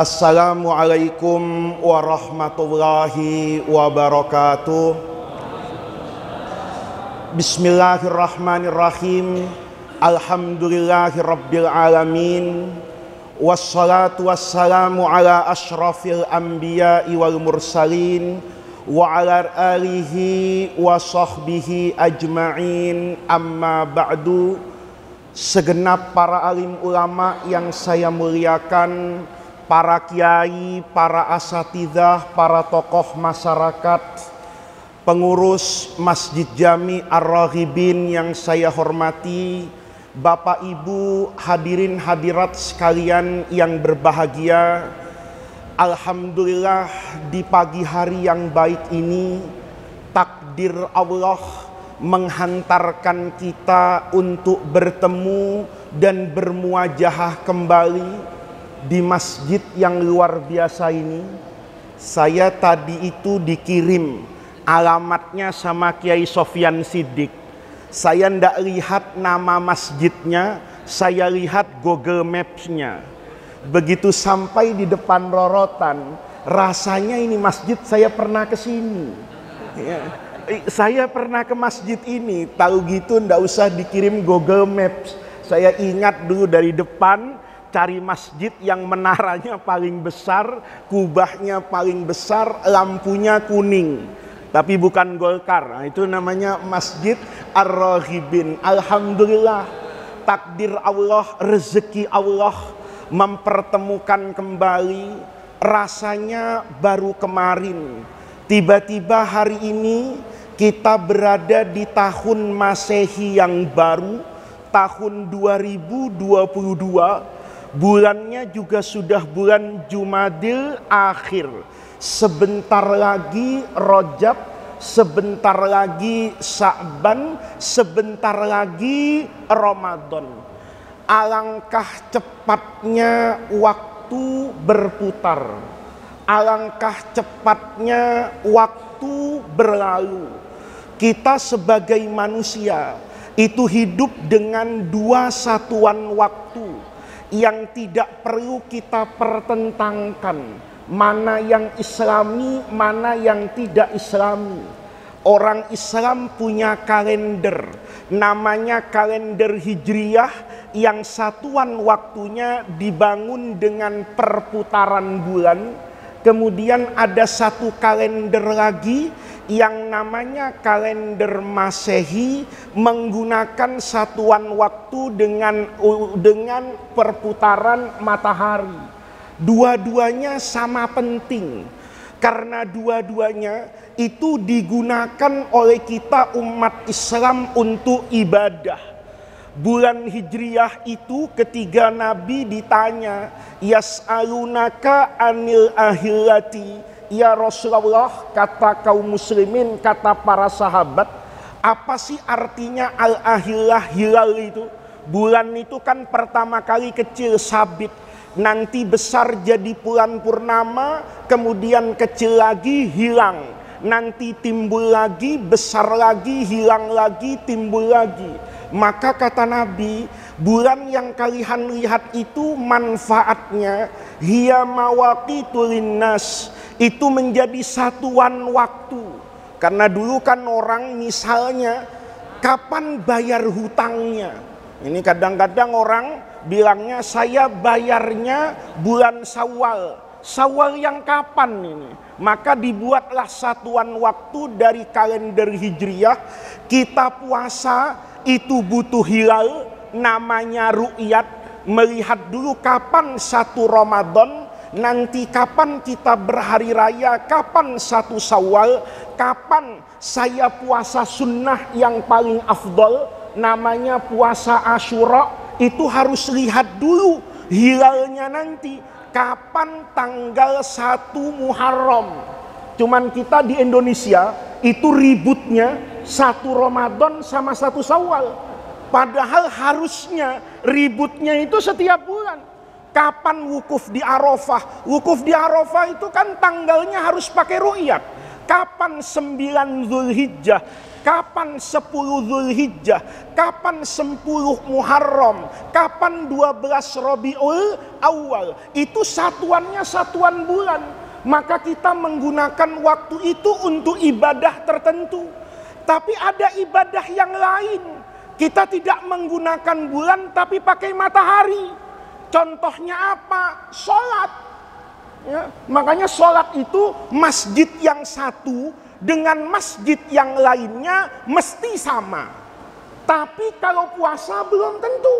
Assalamualaikum warahmatullahi wabarakatuh. Bismillahirrahmanirrahim. Alhamdulillahirabbil alamin. Wassalatu wassalamu ala asyrafil anbiya'i wal mursalin wa ala alihi wa sahbihi ajma'in. Amma ba'du. Segenap para alim ulama yang saya muliakan, para kiai, para asatidzah, para tokoh masyarakat, pengurus Masjid Jami Ar-Raghibin yang saya hormati, Bapak Ibu hadirin hadirat sekalian yang berbahagia. Alhamdulillah di pagi hari yang baik ini takdir Allah menghantarkan kita untuk bertemu dan bermuajahah kembali di masjid yang luar biasa ini. Saya tadi itu dikirim alamatnya sama Kiai Sofyan Siddiq. Saya ndak lihat nama masjidnya, saya lihat Google Maps-nya. Begitu sampai di depan rorotan, rasanya ini masjid saya pernah ke sini. Ya. Saya pernah ke masjid ini, tahu gitu ndak usah dikirim Google Maps. Saya ingat dulu dari depan cari masjid yang menaranya paling besar, kubahnya paling besar, lampunya kuning. Tapi bukan Golkar, nah, itu namanya Masjid Ar-Raghibin. Alhamdulillah, takdir Allah, rezeki Allah mempertemukan kembali. Rasanya baru kemarin, tiba-tiba hari ini kita berada di tahun Masehi yang baru, tahun 2022. Bulannya juga sudah bulan Jumadil Akhir. Sebentar lagi Rajab, sebentar lagi Sya'ban, sebentar lagi Ramadan. Alangkah cepatnya waktu berputar. Alangkah cepatnya waktu berlalu. Kita sebagai manusia itu hidup dengan dua satuan waktu yang tidak perlu kita pertentangkan, mana yang islami, mana yang tidak islami. Orang Islam punya kalender, namanya kalender Hijriyah, yang satuan waktunya dibangun dengan perputaran bulan. Kemudian ada satu kalender lagi yang namanya kalender Masehi, menggunakan satuan waktu dengan perputaran matahari. Dua-duanya sama penting karena dua-duanya itu digunakan oleh kita umat Islam untuk ibadah. Bulan Hijriyah itu ketika Nabi ditanya, yas'alunaka anil ahillati, ya Rasulullah, kata kaum muslimin, kata para sahabat, apa sih artinya al-ahillah, hilal itu? Bulan itu kan pertama kali kecil sabit, nanti besar jadi bulan purnama, kemudian kecil lagi hilang, nanti timbul lagi, besar lagi, hilang lagi, timbul lagi. Maka kata Nabi, bulan yang kalian lihat itu manfaatnya hiya mawaqitu linnas, itu menjadi satuan waktu. Karena dulu kan orang misalnya kapan bayar hutangnya, ini kadang-kadang orang bilangnya saya bayarnya bulan Syawal. Syawal yang kapan ini? Maka dibuatlah satuan waktu dari kalender Hijriyah. Kita puasa itu butuh hilal, namanya ru'yat, melihat dulu kapan satu Ramadan, nanti kapan kita berhari raya, kapan satu Syawal, kapan saya puasa sunnah yang paling afdol, namanya puasa Asyura. Itu harus lihat dulu hilalnya nanti kapan tanggal 1 Muharram. Cuman kita di Indonesia itu ributnya satu Ramadan sama satu Syawal. Padahal harusnya ributnya itu setiap bulan. Kapan wukuf di Arafah? Wukuf di Arafah itu kan tanggalnya harus pakai ru'yat. kapan 9 Zulhijjah, kapan 10 Zulhijjah, kapan 10 Muharram, kapan 12 Rabiul Awal. Itu satuannya satuan bulan. Maka kita menggunakan waktu itu untuk ibadah tertentu. Tapi ada ibadah yang lain. Kita tidak menggunakan bulan tapi pakai matahari. Contohnya apa? Sholat. Ya, makanya sholat itu masjid yang satu dengan masjid yang lainnya mesti sama. Tapi kalau puasa belum tentu.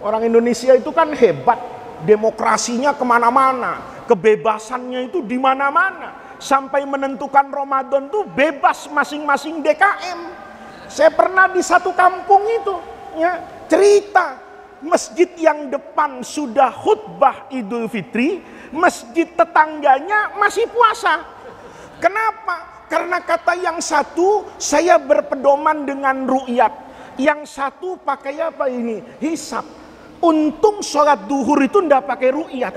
Orang Indonesia itu kan hebat. Demokrasinya kemana-mana. Kebebasannya itu di mana-mana. Sampai menentukan Ramadan tuh bebas masing-masing DKM. Saya pernah di satu kampung itu, ya, cerita masjid yang depan sudah khutbah Idul Fitri, masjid tetangganya masih puasa. Kenapa? Karena kata yang satu, saya berpedoman dengan ru'yat. Yang satu pakai apa ini? Hisab. Untung sholat duhur itu ndak pakai ru'yat.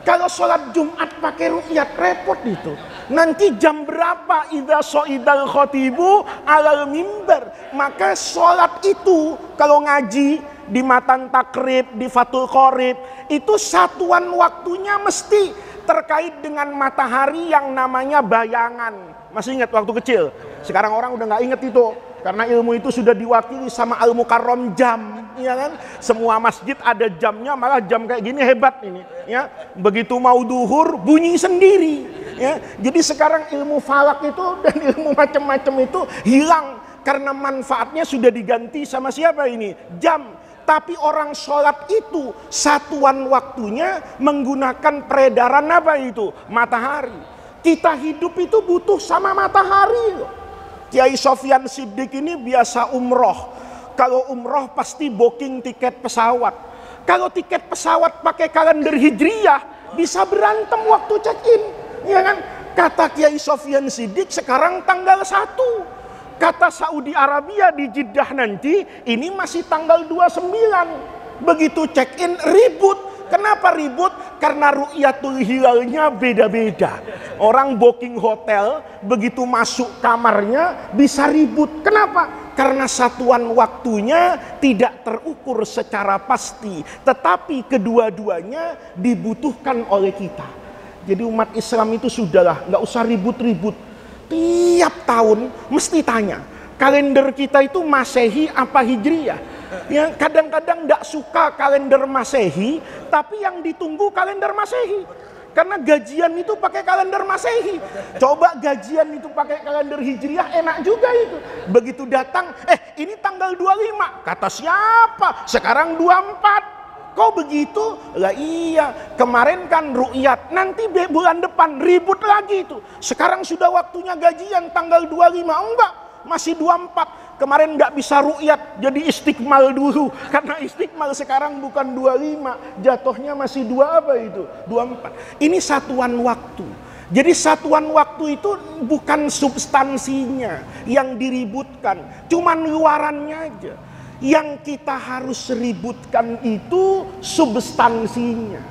Kalau sholat Jumat pakai ru'yat repot itu. Nanti jam berapa idza soidal khotibu alal mimbar. Maka sholat itu kalau ngaji di matan takrib, di fatul qorib, itu satuan waktunya mesti terkait dengan matahari yang namanya bayangan. Masih ingat waktu kecil? Sekarang orang udah nggak inget itu. Karena ilmu itu sudah diwakili sama Al-Mukarram jam, ya kan? Semua masjid ada jamnya, malah jam kayak gini hebat ini, ya. Begitu mau duhur bunyi sendiri, ya. Jadi sekarang ilmu falak itu dan ilmu macam-macam itu hilang karena manfaatnya sudah diganti sama siapa ini? Jam. Tapi orang sholat itu satuan waktunya menggunakan peredaran apa itu? Matahari. Kita hidup itu butuh sama matahari loh. Kiai Sofyan Siddiq ini biasa umroh. Kalau umroh pasti booking tiket pesawat. Kalau tiket pesawat pakai kalender hijriyah bisa berantem waktu check-in, ya kan? Kata Kiai Sofyan Siddiq sekarang tanggal 1. Kata Saudi Arabia di Jeddah nanti ini masih tanggal 29. Begitu check-in ribut. Kenapa ribut? Karena ru'yatul hilalnya beda-beda. Orang booking hotel, begitu masuk kamarnya bisa ribut. Kenapa? Karena satuan waktunya tidak terukur secara pasti. Tetapi kedua-duanya dibutuhkan oleh kita. Jadi umat Islam itu sudahlah, nggak usah ribut-ribut. Tiap tahun mesti tanya, kalender kita itu Masehi apa Hijriyah? Ya, kadang-kadang tidak suka kalender Masehi, tapi yang ditunggu kalender Masehi. Karena gajian itu pakai kalender Masehi. Coba gajian itu pakai kalender Hijriah, enak juga itu. Begitu datang, ini tanggal 25. Kata siapa? Sekarang 24. Kok begitu? Lah iya, kemarin kan ru'yat. Nanti bulan depan ribut lagi itu. Sekarang sudah waktunya gajian tanggal 25. Enggak, masih 24. Kemarin nggak bisa ru'yat, jadi istiqmal dulu. Karena istiqmal sekarang bukan 25, jatuhnya masih 24. Ini satuan waktu. Jadi satuan waktu itu bukan substansinya yang diributkan, cuman luarannya aja. Yang kita harus ributkan itu substansinya.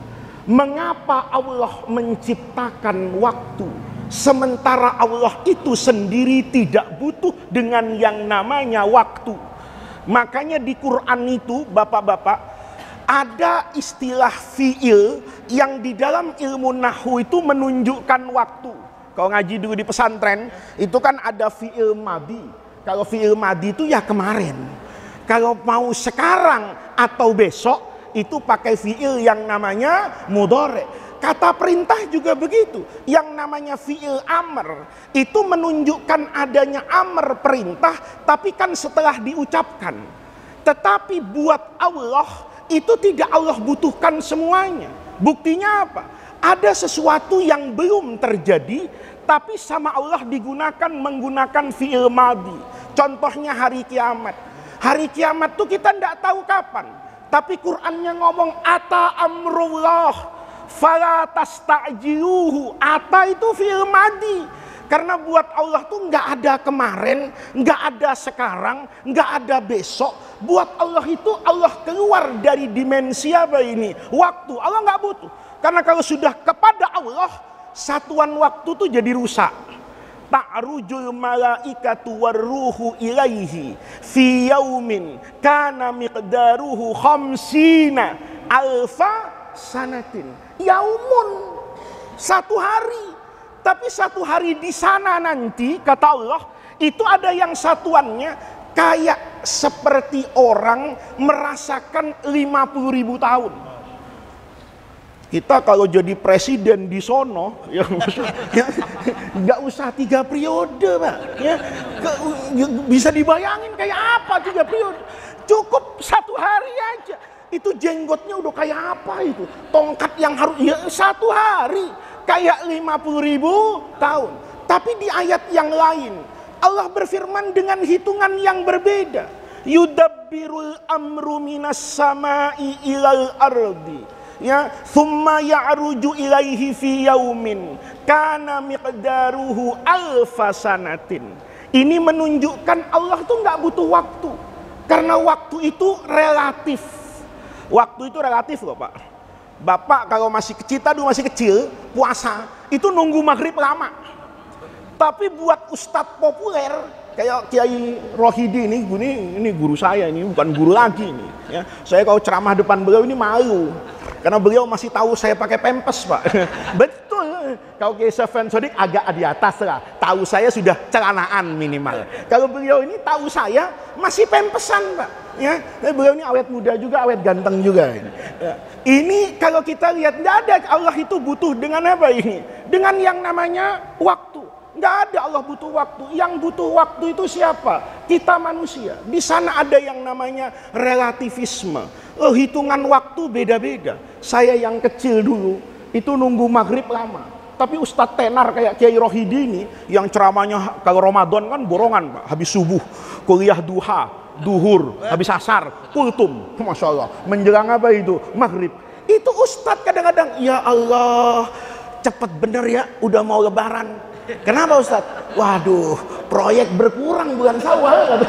Mengapa Allah menciptakan waktu? Sementara Allah itu sendiri tidak butuh dengan yang namanya waktu. Makanya di Quran itu bapak-bapak ada istilah fi'il yang di dalam ilmu nahwu itu menunjukkan waktu. Kalau ngaji dulu di pesantren itu kan ada fi'il madi. Kalau fi'il madi itu ya kemarin. Kalau mau sekarang atau besok itu pakai fi'il yang namanya mudhari'. Kata perintah juga begitu. Yang namanya fi'il amr itu menunjukkan adanya amr perintah, tapi kan setelah diucapkan. Tetapi buat Allah itu tidak Allah butuhkan semuanya. Buktinya apa? Ada sesuatu yang belum terjadi, tapi sama Allah digunakan menggunakan fi'il madi. Contohnya hari kiamat. Hari kiamat tuh kita tidak tahu kapan. Tapi Qur'annya ngomong ata amrullah. Fala tasta'jiluhu. Ata itu fi'il madi. Karena buat Allah tuh nggak ada kemarin, nggak ada sekarang, nggak ada besok. Buat Allah itu Allah keluar dari dimensi apa ini? Waktu. Allah nggak butuh. Karena kalau sudah kepada Allah, satuan waktu tuh jadi rusak. ta'rujul malaikatu warruhu ilaihi fi yaumin kana miqdaruhu khamsina alfa sanatin. Yaumun, satu hari. Tapi satu hari di sana nanti, kata Allah, itu ada yang satuannya kayak seperti orang merasakan 50.000 tahun. Kita kalau jadi presiden di sono, ya, nggak usah 3 periode, Pak. Ya, bisa dibayangin kayak apa 3 periode. Cukup 1 hari aja. Itu jenggotnya udah kayak apa itu? Tongkat yang harus, ya 1 hari. Kayak 50.000 tahun. Tapi di ayat yang lain, Allah berfirman dengan hitungan yang berbeda. Yudabbirul amru minas sama'i ilal ardi. Ya, thumma ya'ruju ilaihi fi yaumin kana miqdaruhu alfa sanatin. Ini menunjukkan Allah tuh nggak butuh waktu, karena waktu itu relatif. Waktu itu relatif loh, Pak. Bapak kalau masih kecil, tadi masih kecil, puasa itu nunggu maghrib lama. Tapi buat ustadz populer kayak Kiai Rohidi ini guru saya, ini bukan guru lagi ini. Ya, saya kalau ceramah depan beliau ini malu. Karena beliau masih tahu saya pakai pempes, Pak. Betul. Kalau Kiai Sofyan Sodik agak di atas lah. Tahu saya sudah celanaan minimal. Kalau beliau ini tahu saya masih pempesan, Pak. Ya, beliau ini awet muda juga, awet ganteng juga. Ya. Ini kalau kita lihat, tidak ada Allah itu butuh dengan apa ini? Dengan yang namanya waktu. Nggak ada Allah butuh waktu. Yang butuh waktu itu siapa? Kita manusia. Di sana ada yang namanya relativisme. Hitungan waktu beda-beda. Saya yang kecil dulu itu nunggu maghrib lama. Tapi Ustadz tenar kayak Kiai Rohidi ini yang ceramahnya kalau Ramadan kan borongan, Pak. Habis subuh, kuliah duha, duhur, habis asar, kultum. Masya Allah. Menjelang apa itu? Maghrib. Itu Ustadz kadang-kadang, ya Allah, cepet bener ya, udah mau lebaran. Kenapa Ustadz? Waduh, proyek berkurang bulan Syawal.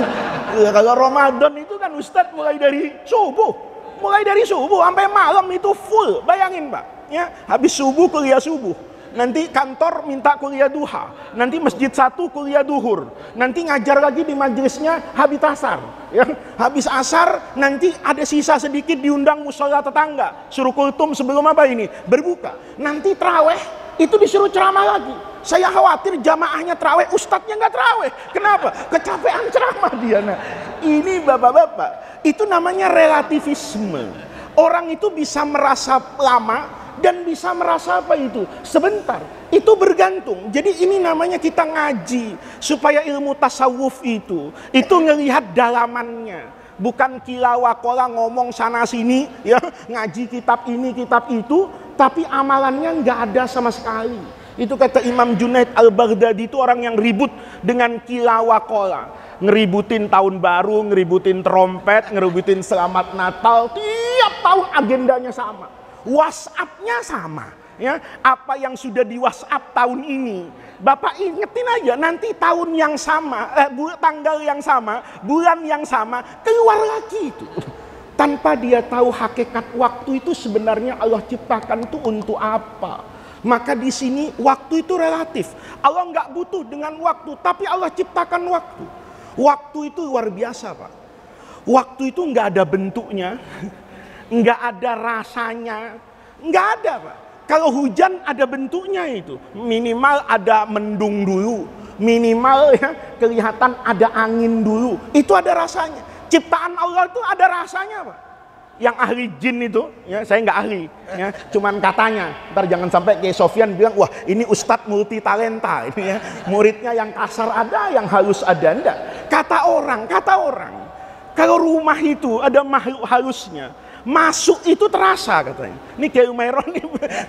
Kalau Ramadan itu kan Ustadz mulai dari subuh. Mulai dari subuh sampai malam itu full. Bayangin, Pak. Ya, habis subuh kuliah subuh. Nanti kantor minta kuliah duha. Nanti masjid satu kuliah duhur. Nanti ngajar lagi di majelisnya habis asar. Ya, habis asar nanti ada sisa sedikit diundang musola tetangga. Suruh kultum sebelum apa ini? Berbuka. Nanti traweh itu disuruh ceramah lagi. Saya khawatir jamaahnya traweh, ustadznya nggak traweh. Kenapa? Kecapean ceramah dia. Nah, ini bapak-bapak, itu namanya relativisme. Orang itu bisa merasa lama dan bisa merasa apa itu? Sebentar. Itu bergantung. Jadi ini namanya kita ngaji supaya ilmu tasawuf itu ngelihat dalamannya. Bukan kilawakola ngomong sana sini, ya ngaji kitab ini kitab itu, tapi amalannya nggak ada sama sekali. Itu kata Imam Junaid Al-Baghdadi, itu orang yang ribut dengan kilawakola, ngeributin tahun baru, ngeributin trompet, ngeributin selamat Natal, tiap tahun agendanya sama, WhatsApp-nya sama. Ya, apa yang sudah di WhatsApp tahun ini, Bapak ingetin aja, nanti tahun yang sama, tanggal yang sama, bulan yang sama, keluar lagi itu. Tanpa dia tahu hakikat waktu itu sebenarnya Allah ciptakan itu untuk apa. Maka di sini waktu itu relatif. Allah nggak butuh dengan waktu, tapi Allah ciptakan waktu. Waktu itu luar biasa, Pak. Waktu itu nggak ada bentuknya, nggak ada rasanya, nggak ada, Pak. Kalau hujan ada bentuknya itu, minimal ada mendung dulu, minimal ya kelihatan ada angin dulu, itu ada rasanya. Ciptaan Allah itu ada rasanya, Pak. Yang ahli jin itu, ya saya nggak ahli, ya cuman katanya. Ntar jangan sampai kayak Sofyan bilang, wah ini ustadz multi talenta, ini ya muridnya yang kasar ada, yang halus ada, enggak. Kata orang, kalau rumah itu ada makhluk halusnya, masuk itu terasa katanya. Ini kayak Umairon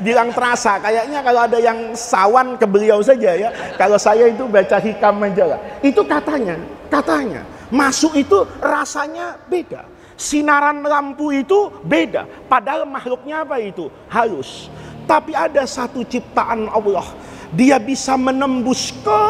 bilang terasa, kayaknya kalau ada yang sawan ke beliau saja ya. Kalau saya itu baca hikam aja lah. Itu katanya masuk itu rasanya beda. Sinaran lampu itu beda, padahal makhluknya apa itu? Halus. Tapi ada satu ciptaan Allah, dia bisa menembus ke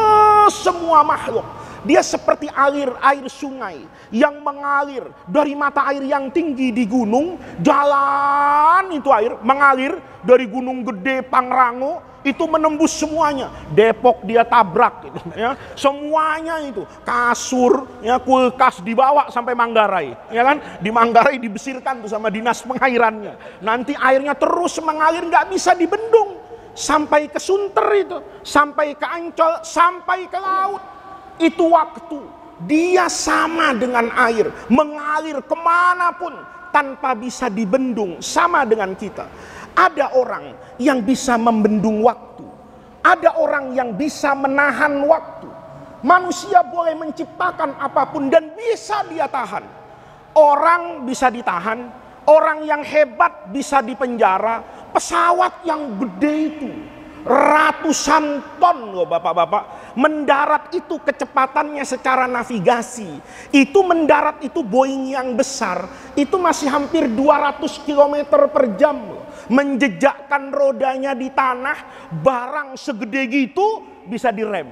semua makhluk. Dia seperti air sungai yang mengalir dari mata air yang tinggi di gunung, jalan itu air mengalir dari gunung gede Pangrango itu menembus semuanya. Depok dia tabrak gitu, ya. Semuanya itu kasur, ya, kulkas dibawa sampai Manggarai, ya kan? Di Manggarai dibesirkan tuh sama dinas pengairannya. Nanti airnya terus mengalir, nggak bisa dibendung sampai ke Sunter itu, sampai ke Ancol, sampai ke laut. Itu waktu dia sama dengan air, mengalir kemanapun tanpa bisa dibendung, sama dengan kita. Ada orang yang bisa membendung waktu, ada orang yang bisa menahan waktu. Manusia boleh menciptakan apapun dan bisa dia tahan. Orang bisa ditahan, orang yang hebat bisa dipenjara. Pesawat yang gede itu ratusan ton loh bapak-bapak, mendarat itu kecepatannya secara navigasi, itu mendarat itu Boeing yang besar itu masih hampir 200 km per jam loh. Menjejakkan rodanya di tanah, barang segede gitu bisa direm.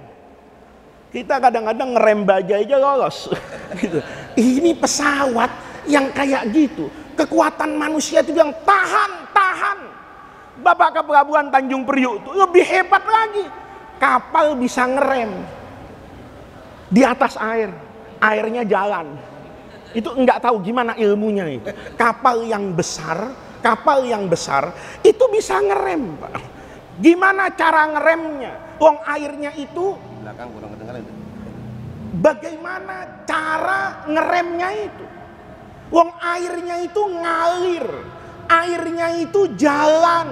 Kita kadang-kadang ngerem baja aja lolos gitu. Ini pesawat yang kayak gitu, kekuatan manusia itu yang tahan. Bapak ke pelabuhan Tanjung Priuk itu lebih hebat lagi. Kapal bisa ngerem di atas air, airnya jalan. Itu enggak tahu gimana ilmunya itu. Kapal yang besar itu bisa ngerem, Pak. Gimana cara ngeremnya? Wong airnya itu belakang kurang kedengaran. Bagaimana cara ngeremnya itu? Wong airnya itu ngalir, airnya itu jalan,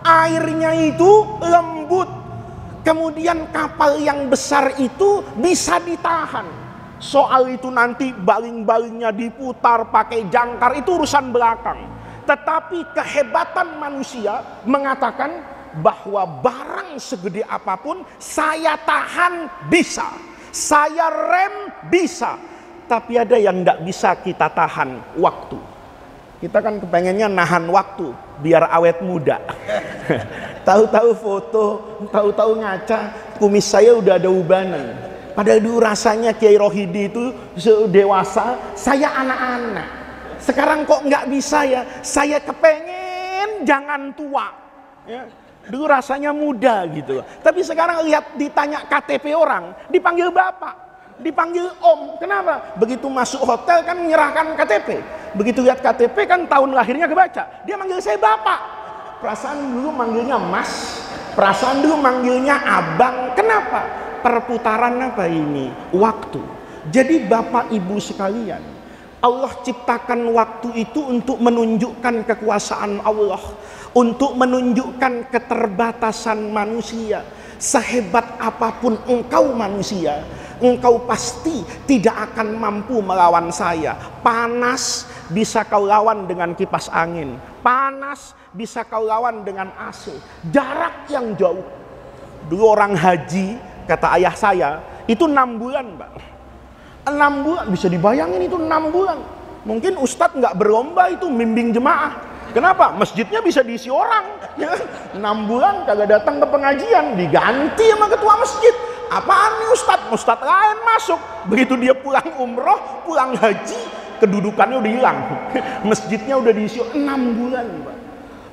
airnya itu lembut. Kemudian kapal yang besar itu bisa ditahan. Soal itu nanti baling-balingnya diputar pakai jangkar itu urusan belakang. Tetapi kehebatan manusia mengatakan bahwa barang segede apapun saya tahan bisa, saya rem bisa. Tapi ada yang tidak bisa kita tahan, waktu. Kita kan kepengennya nahan waktu biar awet muda. Tahu-tahu foto, tahu-tahu ngaca, kumis saya udah ada ubanan. Padahal dulu rasanya Kiai Rohidi itu dewasa, saya anak-anak. Sekarang kok nggak bisa ya? Saya kepengen jangan tua. Ya. Dulu rasanya muda gitu. Tapi sekarang lihat ditanya KTP orang, dipanggil bapak. Dipanggil om, kenapa? Begitu masuk hotel kan menyerahkan KTP. Begitu lihat KTP kan tahun lahirnya kebaca. Dia manggil saya bapak. Perasaan dulu manggilnya mas, perasaan dulu manggilnya abang. Kenapa? Perputaran apa ini? Waktu. Jadi bapak ibu sekalian, Allah ciptakan waktu itu untuk menunjukkan kekuasaan Allah, untuk menunjukkan keterbatasan manusia. Sehebat apapun engkau manusia, engkau pasti tidak akan mampu melawan saya. Panas bisa kau lawan dengan kipas angin, panas bisa kau lawan dengan AC. Jarak yang jauh. Dulu orang haji, kata ayah saya, itu 6 bulan, Pak. 6 bulan, bisa dibayangin itu 6 bulan. Mungkin ustadz nggak berlomba itu membimbing jemaah. Kenapa? Masjidnya bisa diisi orang. Ya. 6 bulan kagak datang ke pengajian, diganti sama ketua masjid. Apaan nih ustadz? Ustadz lain masuk. Begitu dia pulang umroh, pulang haji, kedudukannya udah hilang. Masjidnya udah diisi 6 bulan, Pak.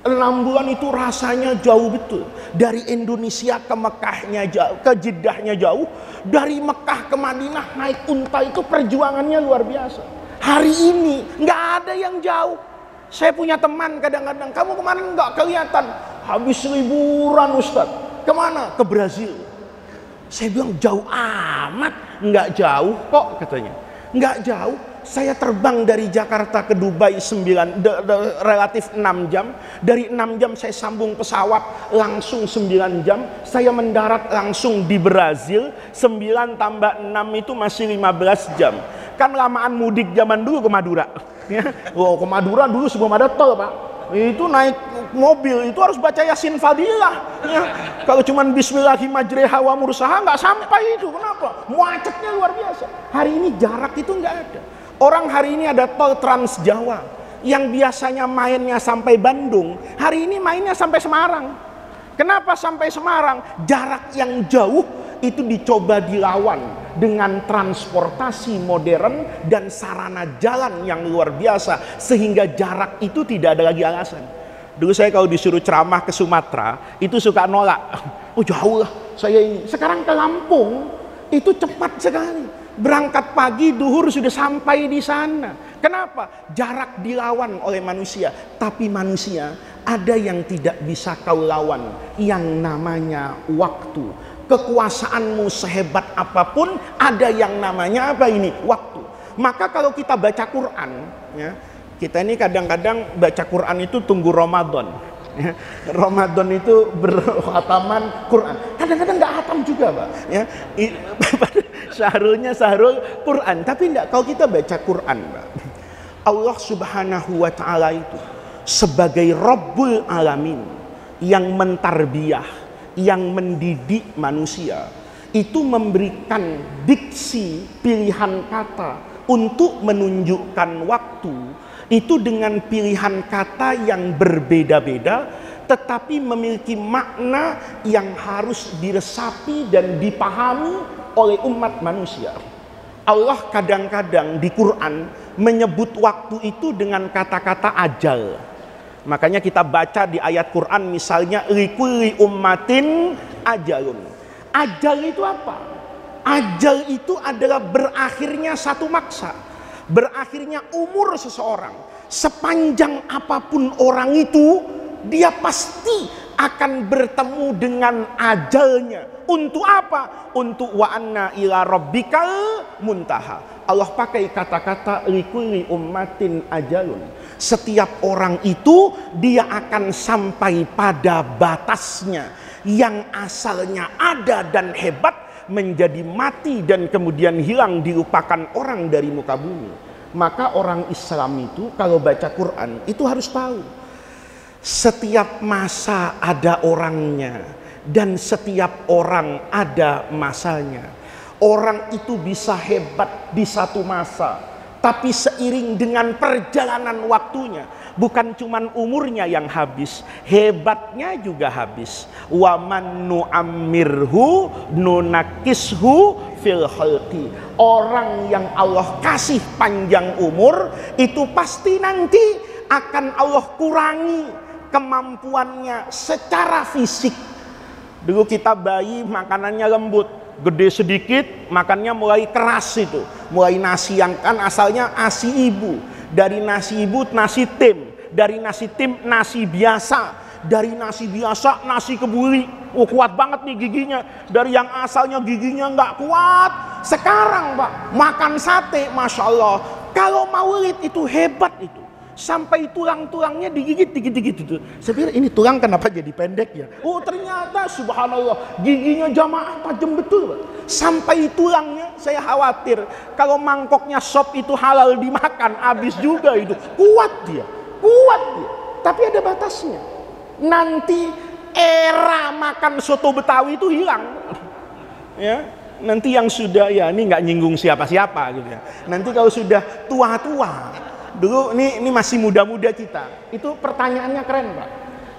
6 bulan itu rasanya jauh betul. Dari Indonesia ke Mekahnya jauh, ke Jeddahnya jauh. Dari Mekah ke Madinah naik unta itu perjuangannya luar biasa. Hari ini nggak ada yang jauh. Saya punya teman kadang-kadang, kamu kemarin nggak kelihatan, habis liburan Ustadz. Kemana? Ke Brazil. Saya bilang jauh amat. Nggak jauh kok katanya. Nggak jauh. Saya terbang dari Jakarta ke Dubai relatif 6 jam. Dari 6 jam saya sambung pesawat langsung 9 jam. Saya mendarat langsung di Brazil. 9 tambah 6 itu masih 15 jam. Kan lamaan mudik zaman dulu ke Madura. Ya. Wow, ke Madura dulu sebelum ada tol, Pak. Itu naik mobil itu harus baca Yasin Fadilah. Ya. Kalau cuman Bismillahirrahmanirrahim wa mursaha nggak sampai itu. Kenapa? Macetnya luar biasa. Hari ini jarak itu nggak ada. Orang hari ini ada tol Trans Jawa yang biasanya mainnya sampai Bandung, hari ini mainnya sampai Semarang. Kenapa sampai Semarang? Jarak yang jauh itu dicoba dilawan dengan transportasi modern dan sarana jalan yang luar biasa, sehingga jarak itu tidak ada lagi alasan. Dulu saya kalau disuruh ceramah ke Sumatera itu suka nolak, oh jauh lah saya ini. Sekarang ke Lampung itu cepat sekali, berangkat pagi duhur sudah sampai di sana. Kenapa? Jarak dilawan oleh manusia, tapi manusia ada yang tidak bisa kau lawan, yang namanya waktu. Kekuasaanmu sehebat apapun, ada yang namanya apa ini? Waktu. Maka kalau kita baca Quran, ya, kita ini kadang-kadang baca Quran itu tunggu Ramadan. Ya, Ramadan itu berkhataman Quran. Kadang-kadang nggak hatam juga, Pak. Ya, syahrulnya syahrul Quran, tapi enggak kalau kita baca Quran, Pak. Allah Subhanahu wa taala itu sebagai Rabbul Alamin yang mentarbiyah, yang mendidik manusia, itu memberikan diksi pilihan kata untuk menunjukkan waktu itu dengan pilihan kata yang berbeda-beda, tetapi memiliki makna yang harus diresapi dan dipahami oleh umat manusia. Allah kadang-kadang di Quran menyebut waktu itu dengan kata-kata ajal. Makanya kita baca di ayat Quran misalnya likulli ummatin ajalun. Ajal itu apa? Ajal itu adalah berakhirnya satu maksa, berakhirnya umur seseorang. Sepanjang apapun orang itu, dia pasti akan bertemu dengan ajalnya. Untuk apa? Untuk wa anna ila rabbikal muntaha. Allah pakai kata-kata likulli ummatin ajalun. Setiap orang itu dia akan sampai pada batasnya yang asalnya ada dan hebat, menjadi mati dan kemudian hilang, dilupakan orang dari muka bumi. Maka orang Islam itu kalau baca Quran itu harus tahu setiap masa ada orangnya dan setiap orang ada masanya. Orang itu bisa hebat di satu masa, tapi seiring dengan perjalanan waktunya, bukan cuman umurnya yang habis, hebatnya juga habis. Wa man nu'ammirhu nunakishu fil khalqi. Orang yang Allah kasih panjang umur itu pasti nanti akan Allah kurangi kemampuannya secara fisik. Dulu kita bayi makanannya lembut, gede sedikit makannya mulai keras, itu mulai nasi yang kan asalnya ASI ibu, dari nasi ibu nasi tim, dari nasi tim nasi biasa, dari nasi biasa nasi kebuli. Oh kuat banget nih giginya, dari yang asalnya giginya nggak kuat, sekarang Pak makan sate, Masya Allah. Kalau maulid itu hebat itu, sampai tulang-tulangnya digigit dikit-dikit itu. Saya pikir ini tulang kenapa jadi pendek ya? Oh ternyata subhanallah giginya jamaah tajam betul, Pak. Sampai tulangnya saya khawatir kalau mangkoknya sop itu halal dimakan, habis juga itu. Kuat dia, kuat dia. Tapi ada batasnya. Nanti era makan soto Betawi itu hilang. Ya, nanti yang sudah, ya ini nggak nyinggung siapa-siapa gitu ya. Nanti kalau sudah tua-tua, dulu ini masih muda-muda kita, itu pertanyaannya keren Pak.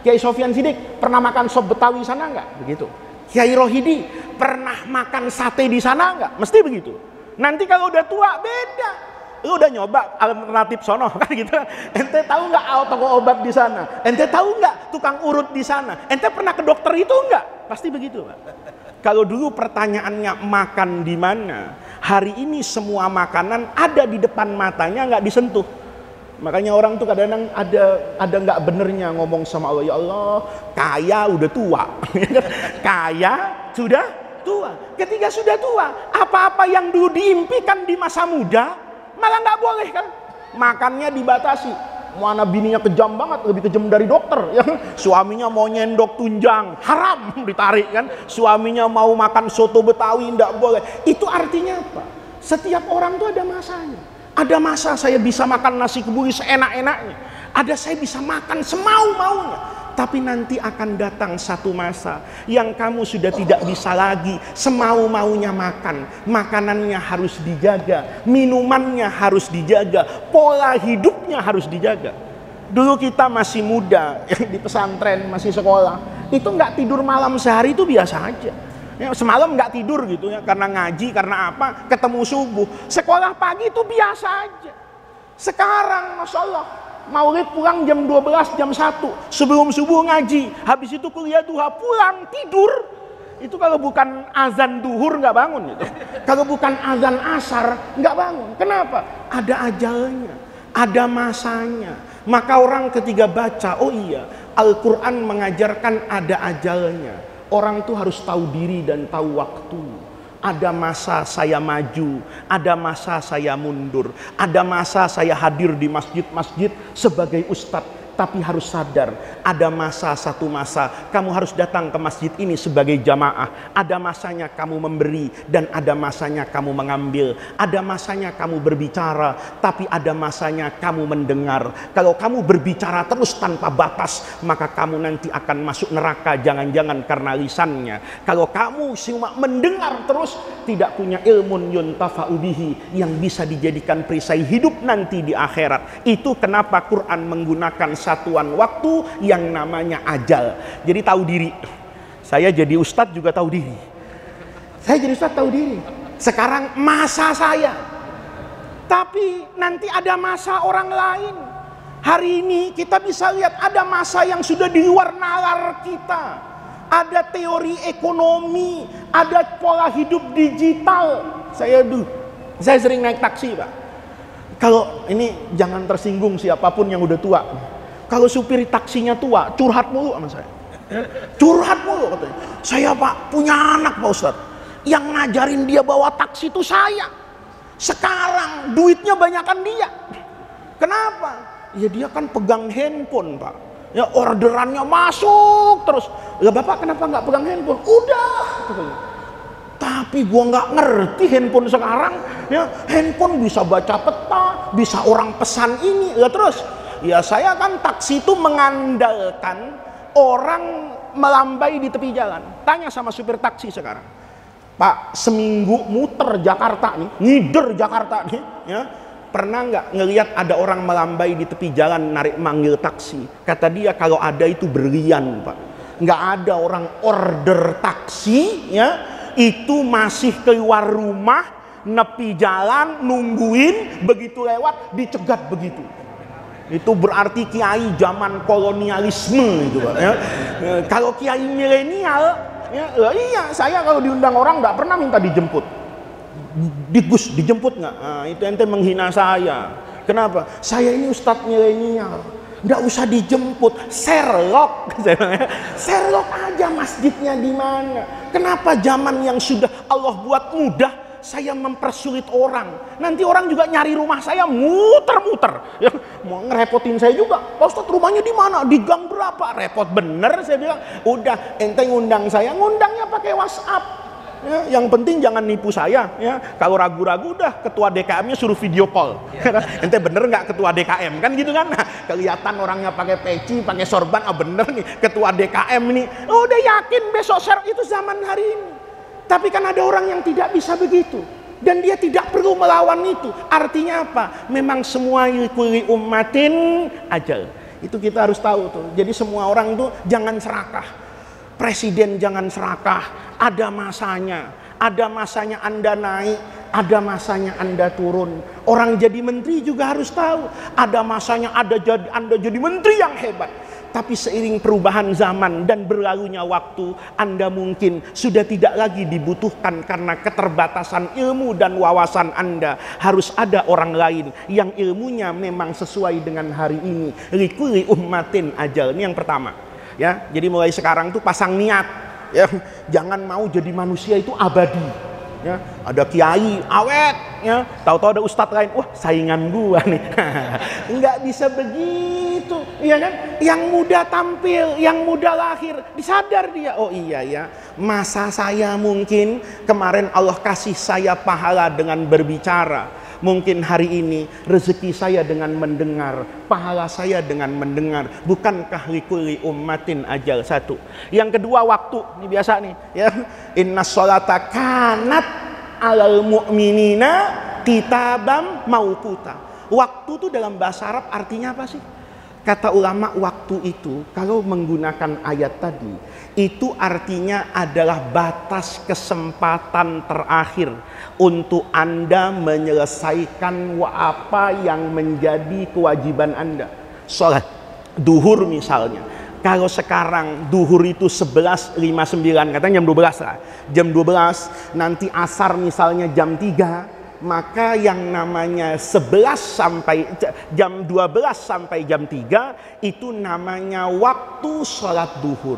Kiai Sofyan Sidik pernah makan sop Betawi sana nggak? Begitu. Kiai Rohidi pernah makan sate di sana nggak? Mesti begitu. Nanti kalau udah tua beda. Lu udah nyoba alternatif sono kan gitu. Ente tahu nggak toko obat di sana? Ente tahu nggak tukang urut di sana? Ente pernah ke dokter itu nggak? Pasti begitu Pak. Kalau dulu pertanyaannya makan di mana, hari ini semua makanan ada di depan matanya, nggak disentuh. Makanya orang tuh kadang-kadang ada nggak benernya ngomong sama Allah, ya Allah kaya udah tua, kaya sudah tua. Ketika sudah tua, apa-apa yang dulu diimpikan di masa muda malah nggak boleh kan, makannya dibatasi. Mana bininya kejam banget, lebih kejam dari dokter ya. Suaminya mau nyendok tunjang haram ditarik kan, suaminya mau makan soto Betawi nggak boleh. Itu artinya apa? Setiap orang tuh ada masanya. Ada masa saya bisa makan nasi kebuli seenak-enaknya, ada saya bisa makan semau-maunya. Tapi nanti akan datang satu masa yang kamu sudah tidak bisa lagi semau-maunya makan. Makanannya harus dijaga, minumannya harus dijaga, pola hidupnya harus dijaga. Dulu kita masih muda, yang di pesantren, masih sekolah, itu nggak tidur malam sehari itu biasa aja. Ya, semalam nggak tidur gitu ya, karena ngaji, karena apa, ketemu subuh. Sekolah pagi itu biasa aja. Sekarang Masya Allah, maulid pulang jam 12, jam 1, sebelum subuh ngaji, habis itu kuliah duha, pulang tidur. Itu kalau bukan azan duhur nggak bangun gitu. Kalau bukan azan asar nggak bangun. Kenapa? Ada ajalnya, ada masanya. Maka orang ketika baca, oh iya, Al-Quran mengajarkan ada ajalnya. Orang tuh harus tahu diri dan tahu waktu. Ada masa saya maju, ada masa saya mundur, ada masa saya hadir di masjid-masjid sebagai ustadz. Tapi harus sadar, ada satu masa kamu harus datang ke masjid ini sebagai jamaah. Ada masanya kamu memberi dan ada masanya kamu mengambil. Ada masanya kamu berbicara, tapi ada masanya kamu mendengar. Kalau kamu berbicara terus tanpa batas, maka kamu nanti akan masuk neraka, jangan-jangan karena lisannya. Kalau kamu cuma mendengar terus, tidak punya ilmun yuntafa'u bihi, yang bisa dijadikan perisai hidup nanti di akhirat. Itu kenapa Quran menggunakan satuan waktu yang namanya ajal. Jadi tahu diri. Saya jadi ustadz juga tahu diri. Saya jadi ustadz tahu diri. Sekarang masa saya. Tapi nanti ada masa orang lain. Hari ini kita bisa lihat ada masa yang sudah di luar nalar kita. Ada teori ekonomi, ada pola hidup digital. Saya sering naik taksi, Pak. Kalau ini jangan tersinggung siapapun yang udah tua. Kalau supir taksinya tua, curhat mulu sama saya. Curhat mulu katanya. Saya Pak punya anak Pak Ustadz, yang ngajarin dia bawa taksi itu saya. Sekarang duitnya banyakan dia. Kenapa? Ya dia kan pegang handphone Pak. Ya orderannya masuk terus. Ya Bapak kenapa nggak pegang handphone? Udah. Tapi gua nggak ngerti handphone sekarang. Ya handphone bisa baca peta, bisa orang pesan ini. Ya terus. Ya saya kan taksi itu mengandalkan orang melambai di tepi jalan. Tanya sama supir taksi sekarang, Pak, seminggu muter Jakarta nih, ngider Jakarta nih, ya, pernah nggak ngelihat ada orang melambai di tepi jalan narik manggil taksi? Kata dia kalau ada itu berlian Pak. Nggak ada orang order taksi, ya, itu masih keluar rumah, nepi jalan, nungguin, begitu lewat dicegat begitu. Itu berarti kiai zaman kolonialisme itu Pak, ya. Kalau kiai milenial, ya, iya saya kalau diundang orang nggak pernah minta dijemput. Gus dijemput nggak? Nah, itu ente menghina saya. Kenapa? Saya ini ustadz milenial, nggak usah dijemput. Sherlock, Sherlock aja masjidnya di mana. Kenapa zaman yang sudah Allah buat mudah saya mempersulit orang? Nanti orang juga nyari rumah saya muter-muter, ya, mau ngerepotin saya juga. Pak Ustadz rumahnya di mana? Di gang berapa? Repot bener saya bilang. Udah ente ngundang saya, ngundangnya pakai WhatsApp. Ya, yang penting jangan nipu saya. Ya, kalau ragu-ragu udah ketua DKM-nya suruh video call. Ente bener nggak ketua DKM kan gitu kan? Nah, kelihatan orangnya pakai peci, pakai sorban, bener nih ketua DKM ini. Udah yakin besok share. Itu zaman hari ini. Tapi kan ada orang yang tidak bisa begitu. Dan dia tidak perlu melawan itu. Artinya apa? Memang semua likulli ummatin ajal. Itu kita harus tahu tuh. Jadi semua orang itu jangan serakah. Presiden jangan serakah. Ada masanya. Ada masanya Anda naik. Ada masanya Anda turun. Orang jadi menteri juga harus tahu. Ada masanya Anda jadi menteri yang hebat. Tapi seiring perubahan zaman dan berlalunya waktu, Anda mungkin sudah tidak lagi dibutuhkan karena keterbatasan ilmu dan wawasan Anda. Harus ada orang lain yang ilmunya memang sesuai dengan hari ini. Likulli ummatin ajal. Ini yang pertama. Ya, jadi mulai sekarang tuh pasang niat. Ya, jangan mau jadi manusia itu abadi. Ya, ada kiai awet, ya, tahu-tahu ada ustadz lain, wah saingan gua nih. Enggak bisa begitu, iya kan? Yang muda tampil, yang muda lahir, disadar dia, oh iya ya, masa saya mungkin kemarin Allah kasih saya pahala dengan berbicara. Mungkin hari ini rezeki saya dengan mendengar, pahala saya dengan mendengar. Bukankah likulli ummatin ajal? Satu. Yang kedua waktu. Ini biasa nih, ya. Innas sholata kanat alal mu'minina kitabam mauquta. Waktu itu dalam bahasa Arab artinya apa sih? Kata ulama waktu itu kalau menggunakan ayat tadi, itu artinya adalah batas kesempatan terakhir untuk Anda menyelesaikan apa yang menjadi kewajiban Anda. Sholat duhur misalnya, kalau sekarang duhur itu 11.59, katanya jam 12 lah. Jam 12, nanti asar misalnya jam 3, maka yang namanya 11 sampai jam 12 sampai jam 3 itu namanya waktu sholat duhur.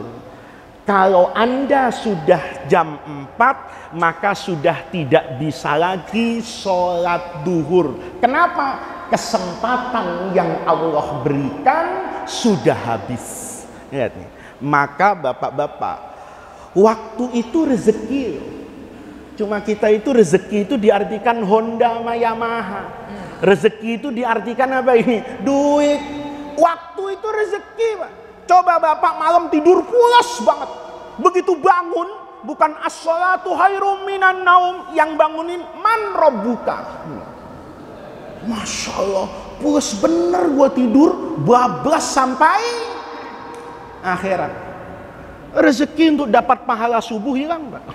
Kalau Anda sudah jam 4, maka sudah tidak bisa lagi sholat duhur. Kenapa? Kesempatan yang Allah berikan sudah habis. Lihat nih. Maka bapak-bapak, waktu itu rezeki. Cuma kita itu rezeki itu diartikan Honda sama Yamaha. Rezeki itu diartikan apa ini? Duit. Waktu itu rezeki, Pak. Coba bapak malam tidur pulas banget. Begitu bangun, bukan as-salatu khairum minan naum, yang bangunin man rabbuka. Masya Allah, pulas bener gua tidur, bablas sampai akhirat. Rezeki untuk dapat pahala subuh hilang, Pak.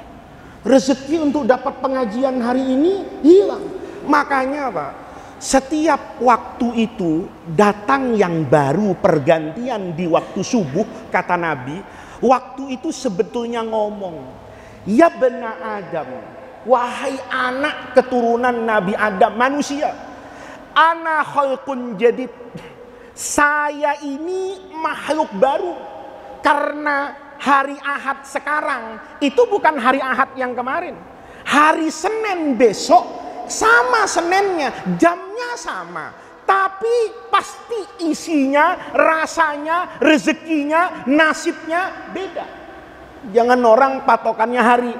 Rezeki untuk dapat pengajian hari ini hilang. Makanya Pak, setiap waktu itu datang yang baru, pergantian di waktu subuh, kata Nabi. Waktu itu sebetulnya ngomong, ya bena Adam, wahai anak keturunan Nabi Adam, manusia, ana khalqun jadid, saya ini makhluk baru. Karena hari Ahad sekarang itu bukan hari Ahad yang kemarin. Hari Senin besok sama Seninnya, jamnya sama, tapi pasti isinya, rasanya, rezekinya, nasibnya beda. Jangan orang patokannya hari.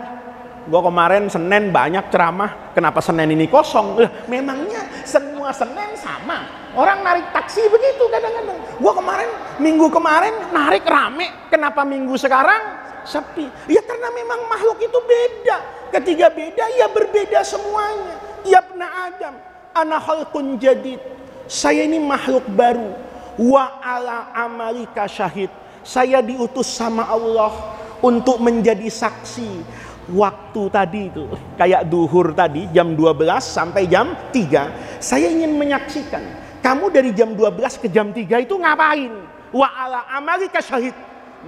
Gua kemarin Senin banyak ceramah, kenapa Senin ini kosong? Memangnya semua Senin sama? Orang narik taksi begitu kadang-kadang. Gua kemarin, minggu kemarin narik rame, kenapa minggu sekarang sepi? Ya karena memang makhluk itu beda. Ketika beda, ya berbeda semuanya. Ya ibna Adam, ana khalqun jadid. Saya ini makhluk baru. Wa ala amalika syahid. Saya diutus sama Allah untuk menjadi saksi. Waktu tadi itu, kayak duhur tadi, jam 12 sampai jam 3. Saya ingin menyaksikan. Kamu dari jam 12 ke jam 3 itu ngapain? Wa ala amalika syahid.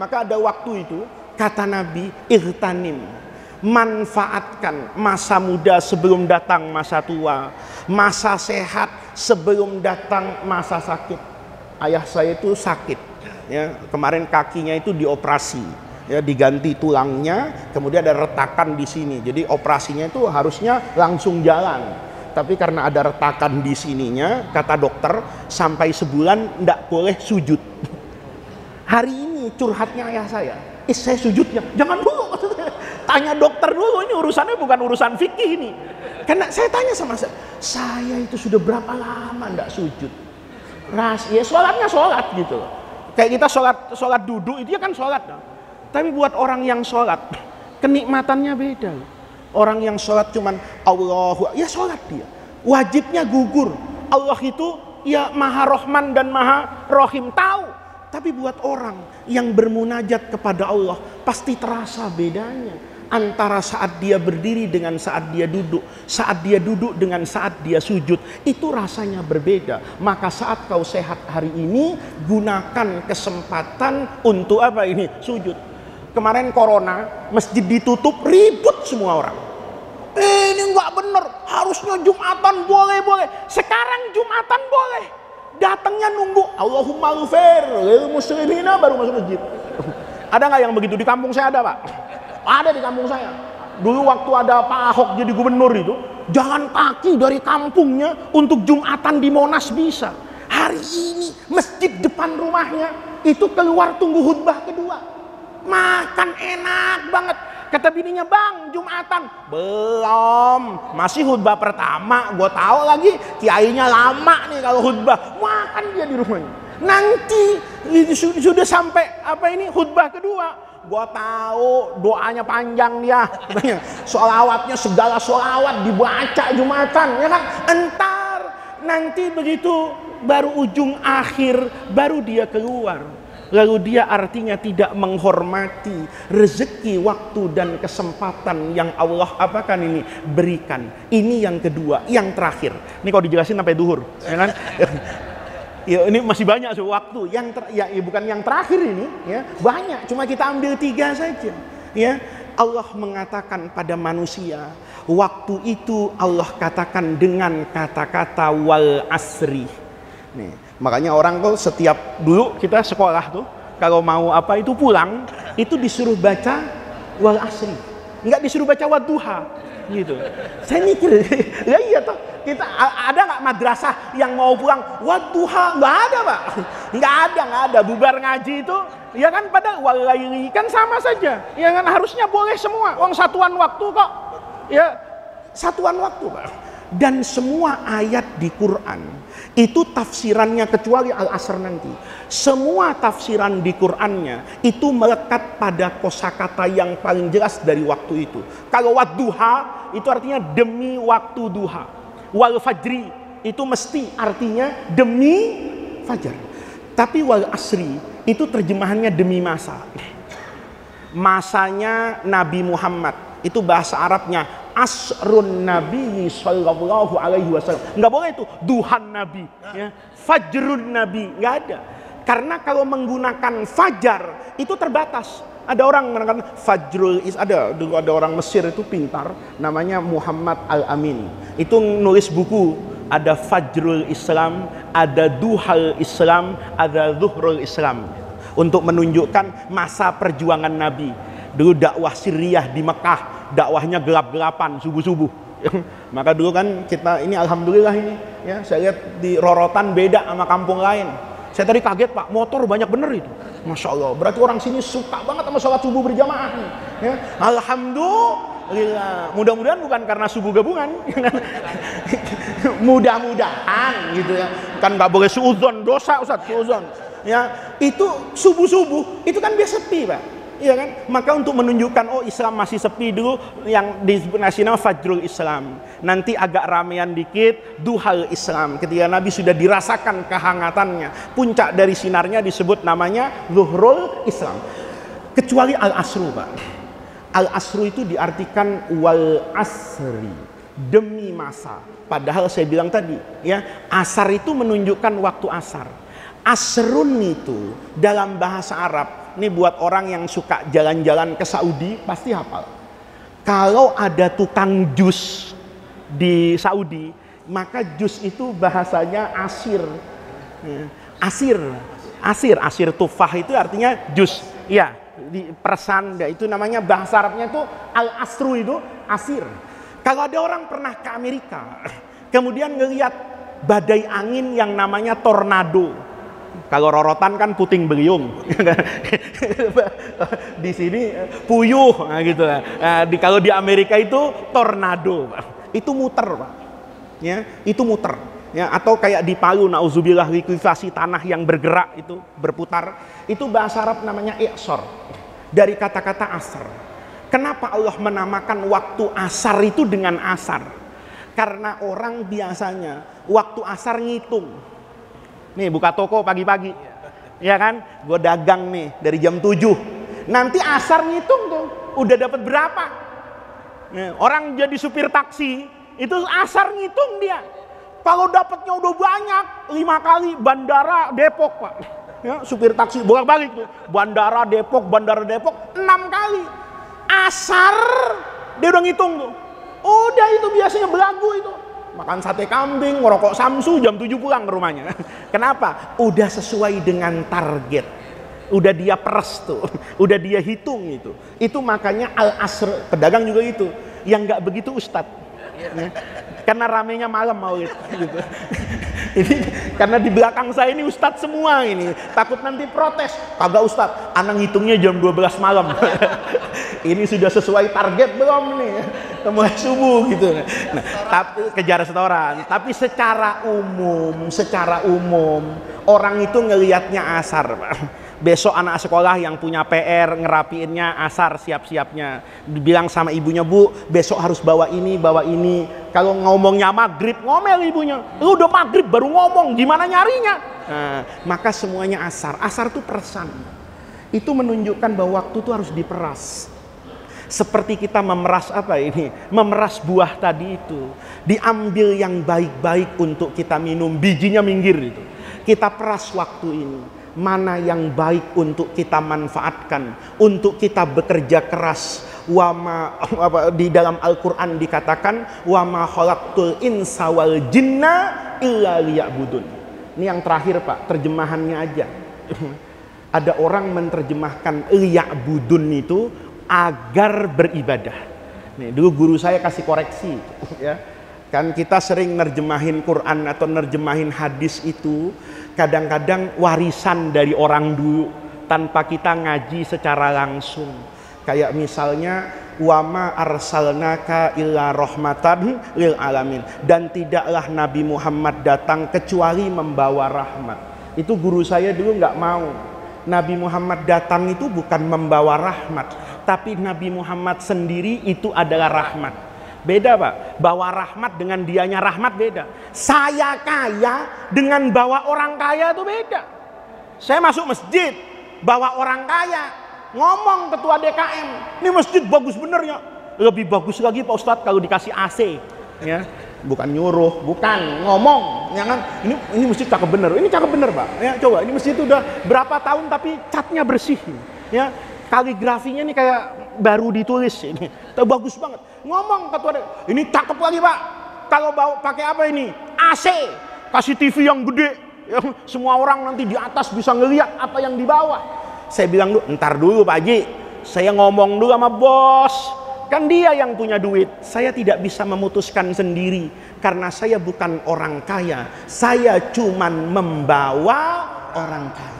Maka ada waktu itu, kata Nabi, irtanim. Manfaatkan masa muda sebelum datang masa tua. Masa sehat sebelum datang masa sakit. Ayah saya itu sakit. Ya, kemarin kakinya itu dioperasi. Ya, diganti tulangnya, kemudian ada retakan di sini. Jadi operasinya itu harusnya langsung jalan. Tapi karena ada retakan di sininya, kata dokter, sampai sebulan tidak boleh sujud. Hari ini curhatnya ayah saya, saya sujudnya, jangan dulu. Tanya dokter dulu, ini urusannya bukan urusan fikih ini. Karena saya tanya sama saya itu sudah berapa lama tidak sujud. Ya sholatnya sholat gitu loh. Kayak kita sholat duduk, itu kan sholat. Tapi buat orang yang sholat, kenikmatannya beda. Orang yang sholat cuman Allahu, ya sholat dia. Wajibnya gugur. Allah itu ya maha rohman dan maha rohim, tahu. Tapi buat orang yang bermunajat kepada Allah, pasti terasa bedanya. Antara saat dia berdiri dengan saat dia duduk. Saat dia duduk dengan saat dia sujud. Itu rasanya berbeda. Maka saat kau sehat hari ini, gunakan kesempatan untuk apa ini? Sujud. Kemarin corona, masjid ditutup, ribut semua orang. Ini nggak bener, harusnya Jumatan boleh. Sekarang Jumatan boleh. Datangnya nunggu Allahumma ghfir lil muslimina baru masuk masjid. Ada nggak yang begitu? Di kampung saya ada, Pak. Ada di kampung saya. Dulu waktu ada Pak Ahok jadi gubernur itu, jalan kaki dari kampungnya untuk Jumatan di Monas bisa. Hari ini masjid depan rumahnya itu keluar tunggu khutbah kedua. Makan enak banget. Kata bininya, bang Jumatan. Belum, masih khutbah pertama. Gue tahu lagi kiainya lama nih kalau khutbah. Makan dia di rumahnya. Nanti sudah sampai apa ini khutbah kedua, gue tahu doanya panjang dia. Sholawatnya segala sholawat dibaca Jumatan, ya kan? Entar nanti begitu baru ujung akhir, baru dia keluar. Lalu dia artinya tidak menghormati rezeki, waktu dan kesempatan yang Allah apakan ini berikan. Ini yang kedua, yang terakhir. Ini kalau dijelasin sampai duhur, ya kan? Ya, ini masih banyak waktu. Ya, bukan yang terakhir ini, ya banyak. Cuma kita ambil 3 saja. Ya, Allah mengatakan pada manusia, waktu itu Allah katakan dengan kata-kata wal asri. Nih, makanya orang tuh setiap dulu kita sekolah tuh kalau mau apa itu pulang itu disuruh baca wal asri, nggak disuruh baca wadduha gitu. Saya mikir, ya iya toh, kita ada nggak madrasah yang mau pulang wadduha? Nggak ada, Pak. Nggak ada. Bubar ngaji itu, ya kan, pada walaili kan sama saja, ya kan, harusnya boleh semua. Wong satuan waktu kok, ya satuan waktu, Pak. Dan semua ayat di Quran itu tafsirannya, kecuali Al-Asr nanti, semua tafsiran di Qurannya itu melekat pada kosakata yang paling jelas dari waktu itu. Kalau wadduha itu artinya demi waktu duha, wal fajri itu mesti artinya demi fajar. Tapi wal asri itu terjemahannya demi masa. Masanya Nabi Muhammad itu bahasa Arabnya asrun Nabi sallallahu alaihi wasallam. Nggak boleh itu duhan Nabi, ya. Fajrun Nabi, nggak ada. Karena kalau menggunakan fajar itu terbatas. Ada orang mengatakan fajrul dulu ada orang Mesir itu pintar, namanya Muhammad Al-Amin. Itu nulis buku, ada Fajrul Islam, ada Duhal Islam, ada Zuhrul Islam, untuk menunjukkan masa perjuangan Nabi. Dulu dakwah Siriyah di Mekah, dakwahnya gelap-gelapan, subuh-subuh. Maka dulu kan kita ini alhamdulillah ini, ya, saya lihat di Rorotan beda sama kampung lain. Saya tadi kaget, Pak, motor banyak bener itu. Masya Allah, berarti orang sini suka banget sama sholat subuh berjamaah nih, ya. Alhamdulillah. Mudah-mudahan bukan karena subuh gabungan. Mudah-mudahan gitu ya. Kan nggak boleh suudzon, dosa Ustaz, suudzon. Ya, itu subuh-subuh itu kan biasa sepi, Pak. Iya kan? Maka untuk menunjukkan oh Islam masih sepi dulu, yang disebut nasional Fajrul Islam. Nanti agak ramean dikit Duhal Islam. Ketika Nabi sudah dirasakan kehangatannya, puncak dari sinarnya disebut namanya Zuhrul Islam. Kecuali Al-Asru, Pak. Al-Asru itu diartikan wal asri, demi masa. Padahal saya bilang tadi, ya, asar itu menunjukkan waktu asar. Asrun itu dalam bahasa Arab, ini buat orang yang suka jalan-jalan ke Saudi pasti hafal. Kalau ada tukang jus di Saudi, maka jus itu bahasanya asir. Asir tufah itu artinya jus. Ya, di persan, itu namanya bahasa Arabnya itu al-asru, itu asir. Kalau ada orang pernah ke Amerika, kemudian ngelihat badai angin yang namanya tornado. Kalau Rorotan kan puting beliung, di sini puyuh, nah gitu. Kalau di Amerika itu tornado, itu muter, Pak. Ya, itu muter. Ya, atau kayak di Palu, nauzubillah, likuifaksi tanah yang bergerak itu berputar, itu bahasa Arab namanya i'sar, dari kata-kata asar. Kenapa Allah menamakan waktu asar itu dengan asar? Karena orang biasanya waktu asar ngitung. Nih buka toko pagi-pagi, ya kan? Gue dagang nih dari jam 7. Nanti asar ngitung tuh, udah dapat berapa? Nah, orang jadi supir taksi, itu asar ngitung dia. Kalau dapatnya udah banyak, 5 kali bandara Depok, Pak. Ya, supir taksi bolak-balik tuh, bandara Depok, 6 kali. Asar dia udah ngitung tuh. Udah itu biasanya belagu itu. Makan sate kambing, ngerokok samsu, jam 7 pulang ke rumahnya. Kenapa? Udah sesuai dengan target. Udah dia peres tuh. Udah dia hitung itu. Itu makanya al-asr, pedagang juga itu. Yang nggak begitu Ustadz. Ya. Karena ramenya malam maulid gitu. Ini karena di belakang saya ini Ustadz semua ini. Takut nanti protes. Kagak Ustadz, anak ngitungnya jam 12 malam. Ini sudah sesuai target belum nih? Mulai subuh gitu. Nah, tapi kejar setoran. Tapi secara umum orang itu ngelihatnya asar, Pak. Besok anak sekolah yang punya PR ngerapiinnya asar siap-siapnya. Dibilang sama ibunya, Bu, besok harus bawa ini. Kalau ngomongnya maghrib, ngomel ibunya. Lu udah maghrib baru ngomong, gimana nyarinya? Nah, maka semuanya asar. Asar itu persan. Itu menunjukkan bahwa waktu itu harus diperas. Seperti kita memeras apa ini? Memeras buah tadi itu. Diambil yang baik-baik untuk kita minum, bijinya minggir itu. Kita peras waktu ini. Mana yang baik untuk kita manfaatkan, untuk kita bekerja keras. Di dalam Al-Quran dikatakan wama khalaqtul insa wal jinna illa liya'budun. Ini yang terakhir Pak, terjemahannya aja. Ada orang menerjemahkan liya'budun itu agar beribadah. Nih, dulu guru saya kasih koreksi ya. Kan kita sering nerjemahin Quran atau nerjemahin hadis itu kadang-kadang warisan dari orang dulu tanpa kita ngaji secara langsung. Kayak misalnya wama arsalnaka illa rahmatan lil alamin, dan tidaklah Nabi Muhammad datang kecuali membawa rahmat. Itu guru saya dulu nggak mau. Nabi Muhammad datang itu bukan membawa rahmat, tapi Nabi Muhammad sendiri itu adalah rahmat. Beda Pak, bawa rahmat dengan dianya rahmat beda. Saya kaya dengan bawa orang kaya itu beda. Saya masuk masjid bawa orang kaya, ngomong ketua DKM, ini masjid bagus bener ya. Lebih bagus lagi Pak Ustadz kalau dikasih AC ya. Bukan nyuruh, bukan ngomong ya kan. Ini masjid cakep bener, ini cakep bener Pak ya. Coba ini masjid itu udah berapa tahun tapi catnya bersih ya. Kaligrafinya nih kayak baru ditulis ini, bagus banget. Ngomong ketua DKM, ini cakep lagi Pak. Kalau bawa pakai apa ini? AC, kasih TV yang gede ya. Semua orang nanti di atas bisa ngeliat apa yang di bawah. Saya bilang dulu, ntar dulu Pak Haji, saya ngomong dulu sama bos. Kan dia yang punya duit. Saya tidak bisa memutuskan sendiri. Karena saya bukan orang kaya. Saya cuman membawa orang kaya.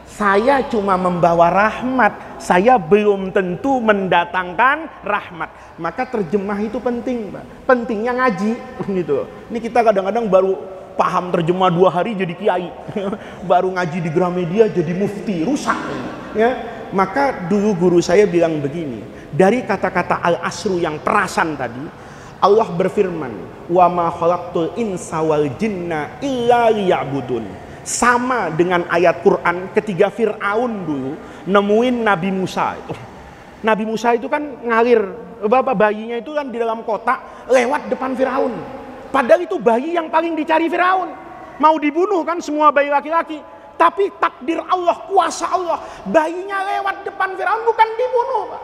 Saya cuma membawa rahmat. Saya belum tentu mendatangkan rahmat. Maka terjemah itu penting Pak. Pentingnya ngaji gitu. Ini kita kadang-kadang baru paham terjemah 2 hari jadi kiai. Baru ngaji di Gramedia jadi mufti, rusak ya. Maka dulu guru saya bilang begini, dari kata-kata al-asru yang perasan tadi, Allah berfirman wa ma khalaqtul insa wal jinna illa liya'budun. Sama dengan ayat Quran ketika Fir'aun dulu nemuin Nabi Musa itu. Nabi Musa itu kan ngalir, bayinya itu kan di dalam kotak lewat depan Fir'aun. Padahal itu bayi yang paling dicari Firaun. Mau dibunuh kan semua bayi laki-laki. Tapi takdir Allah, kuasa Allah, bayinya lewat depan Firaun bukan dibunuh Pak.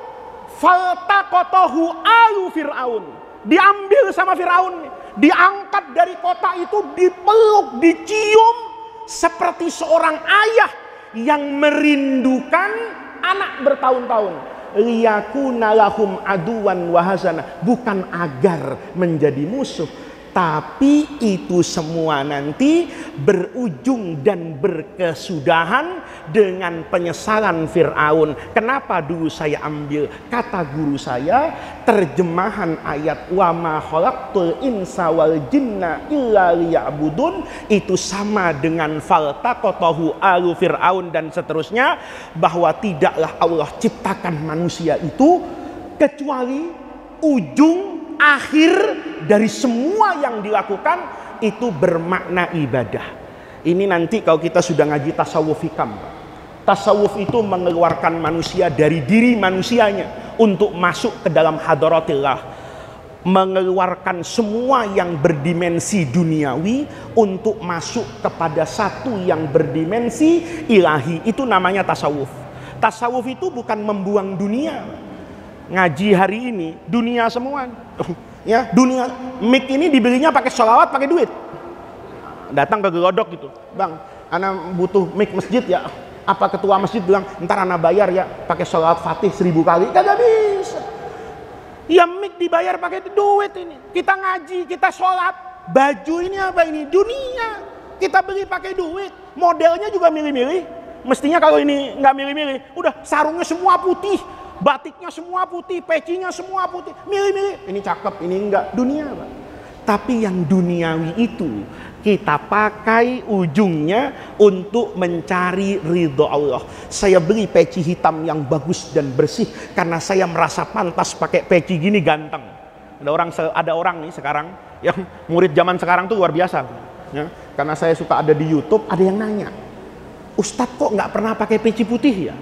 Faltaqatahu alu Fir'aun. Diambil sama Firaun. Diangkat dari kota itu, dipeluk, dicium. Seperti seorang ayah yang merindukan anak bertahun-tahun. Liyakuna lahum aduwan wahazana. Bukan agar menjadi musuh, tapi itu semua nanti berujung dan berkesudahan dengan penyesalan Fir'aun. Kenapa dulu saya ambil kata guru saya, terjemahan ayat wa ma khalaqtul insa wal jinna illa liya'budun, itu sama dengan faltaqatahu alu Fir'aun dan seterusnya, bahwa tidaklah Allah ciptakan manusia itu kecuali ujung akhir dari semua yang dilakukan itu bermakna ibadah. Ini nanti kalau kita sudah ngaji tasawuf hikam. Tasawuf itu mengeluarkan manusia dari diri manusianya untuk masuk ke dalam hadaratillah. Mengeluarkan semua yang berdimensi duniawi untuk masuk kepada satu yang berdimensi ilahi. Itu namanya tasawuf. Tasawuf itu bukan membuang dunia. Ngaji hari ini dunia semua ya, dunia. Mic ini dibelinya pakai sholawat, pakai duit. Datang ke gelodok gitu, bang, anak butuh mic masjid ya. Apa ketua masjid bilang ntar anak bayar ya pakai sholawat fatih 1000 kali? Kagak bisa. Ya mic dibayar pakai duit ini. Kita ngaji, kita sholat, baju ini apa ini? Dunia. Kita beli pakai duit. Modelnya juga milih-milih. Mestinya kalau ini nggak milih-milih, udah sarungnya semua putih. Batiknya semua putih, pecinya semua putih. Milih-milih, ini cakep, ini enggak. Dunia Pak. Tapi yang duniawi itu kita pakai ujungnya untuk mencari ridho Allah. Saya beli peci hitam yang bagus dan bersih karena saya merasa pantas pakai peci gini, ganteng. Ada orang nih sekarang yang murid zaman sekarang tuh luar biasa. Ya, karena saya suka ada di YouTube, ada yang nanya, Ustadz kok nggak pernah pakai peci putih ya?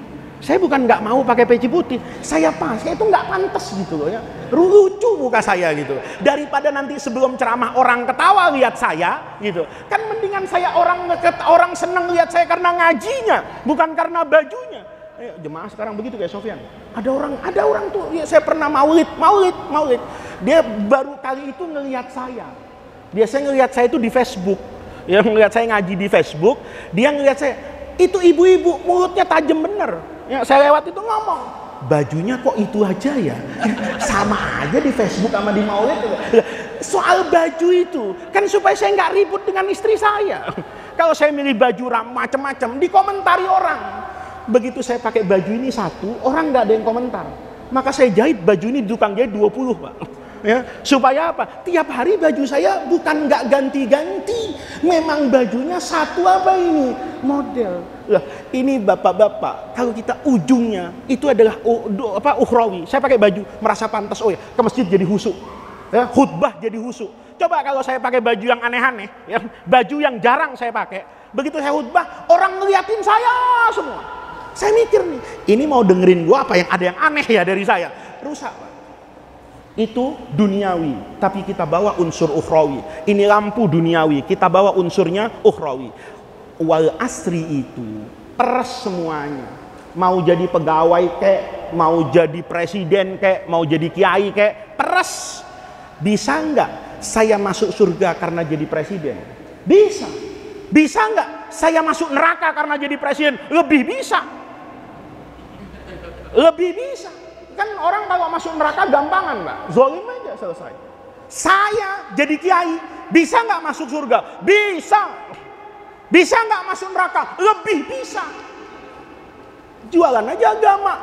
Saya bukan nggak mau pakai peci putih, saya itu nggak pantas gitu loh ya. Lucu muka saya gitu. Daripada nanti sebelum ceramah orang ketawa lihat saya gitu, kan mendingan saya orang seneng lihat saya karena ngajinya, bukan karena bajunya. Jemaah sekarang begitu kayak Sofyan. Ada orang tuh, ya saya pernah maulid. Dia baru kali itu ngelihat saya. Biasanya ngelihat saya itu di Facebook. Ya, ngelihat saya ngaji di Facebook, dia ngelihat saya. Itu ibu-ibu mulutnya tajam bener. Ya, saya lewat itu ngomong, bajunya kok itu aja ya? Sama aja di Facebook sama di maulid. Soal baju itu, kan supaya saya nggak ribut dengan istri saya. Kalau saya milih baju macam-macam, dikomentari orang. Begitu saya pakai baju ini satu, orang nggak ada yang komentar. Maka saya jahit baju ini di tukang jahit 20, Pak. Ya, supaya apa? Tiap hari baju saya bukan nggak ganti-ganti, memang bajunya satu apa ini model. Lah, ini bapak-bapak, kalau kita ujungnya itu adalah ukhrawi. Saya pakai baju merasa pantas, oh ya ke masjid jadi husuk, ya, khutbah jadi husuk. Coba kalau saya pakai baju yang aneh-aneh, ya, baju yang jarang saya pakai, begitu saya khutbah orang ngeliatin saya semua. Saya mikir nih, ini mau dengerin gua apa yang ada yang aneh ya dari saya? Rusak, Pak. Itu duniawi, tapi kita bawa unsur ukhrawi. Ini lampu duniawi, kita bawa unsurnya ukhrawi. Wal asri itu peres semuanya. Mau jadi pegawai kek, mau jadi presiden kek, mau jadi kiai kek, peres. Bisa nggak saya masuk surga karena jadi presiden? Bisa. Bisa nggak saya masuk neraka karena jadi presiden? Lebih bisa. Lebih bisa. Kan orang kalau masuk neraka gampangan, Mbak. Zolim aja selesai. Saya jadi kiai, bisa nggak masuk surga? Bisa. Bisa nggak masuk neraka? Lebih bisa. Jualan aja agama.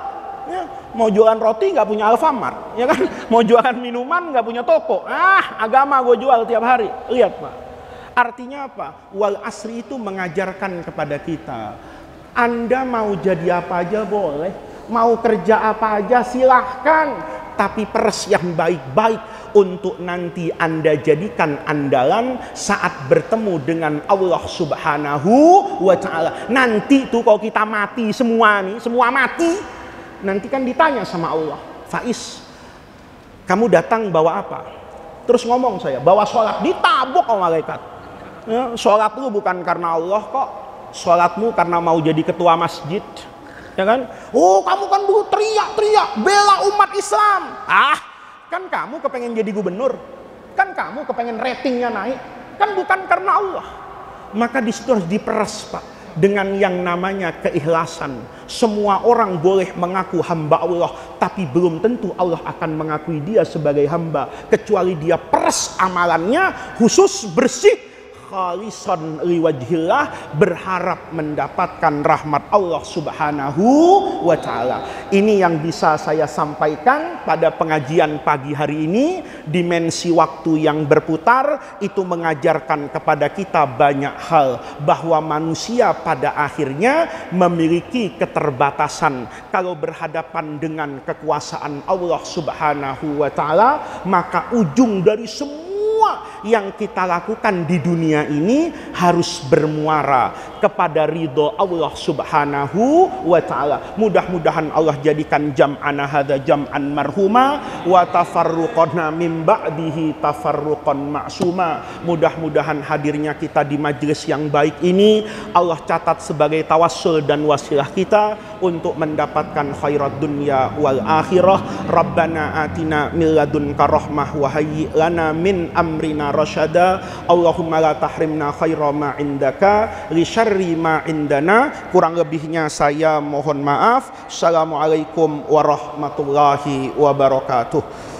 Ya, mau jualan roti nggak punya Alfamart, ya kan? Mau jualan minuman nggak punya toko. Agama gue jual tiap hari. Lihat, Pak. Artinya apa? Wal asri itu mengajarkan kepada kita. Anda mau jadi apa aja boleh. Mau kerja apa aja silahkan, tapi peres yang baik-baik untuk nanti Anda jadikan andalan saat bertemu dengan Allah Subhanahu wa ta'ala. Nanti tuh kalau kita mati semua nih, semua mati, nanti kan ditanya sama Allah, Faiz, kamu datang bawa apa? Terus ngomong saya, bawa sholat, ditabok sama malaikat. Ya, sholat lu bukan karena Allah kok, sholatmu karena mau jadi ketua masjid. Ya kan? Oh, kamu kan dulu teriak-teriak bela umat Islam. Kan kamu kepengen jadi gubernur, kan kamu kepengen ratingnya naik, kan bukan karena Allah. Maka di situ harus diperas, Pak, dengan yang namanya keikhlasan. Semua orang boleh mengaku hamba Allah, tapi belum tentu Allah akan mengakui dia sebagai hamba, kecuali dia peras amalannya khusus bersih, khalisan liwajhillah, berharap mendapatkan rahmat Allah Subhanahu wa ta'ala. Ini yang bisa saya sampaikan pada pengajian pagi hari ini. Dimensi waktu yang berputar itu mengajarkan kepada kita banyak hal, bahwa manusia pada akhirnya memiliki keterbatasan. Kalau berhadapan dengan kekuasaan Allah Subhanahu wa ta'ala, maka ujung dari semua yang kita lakukan di dunia ini harus bermuara kepada ridho Allah Subhanahu wa ta'ala. Mudah-mudahan Allah jadikan jam'ana hadza jam'an marhuma wa tafarruqana min ba'dihi tafarruqan ma'suma. Mudah-mudahan hadirnya kita di majelis yang baik ini Allah catat sebagai tawassul dan wasilah kita untuk mendapatkan khairat dunya wal akhirah. Rabbana atina min ladunka rahmah wa hayyi lana min amrina rasyada. Allahumma la tahrimna khaira ma indaka li syarri ma indana. Kurang lebihnya saya mohon maaf. Assalamualaikum warahmatullahi wabarakatuh.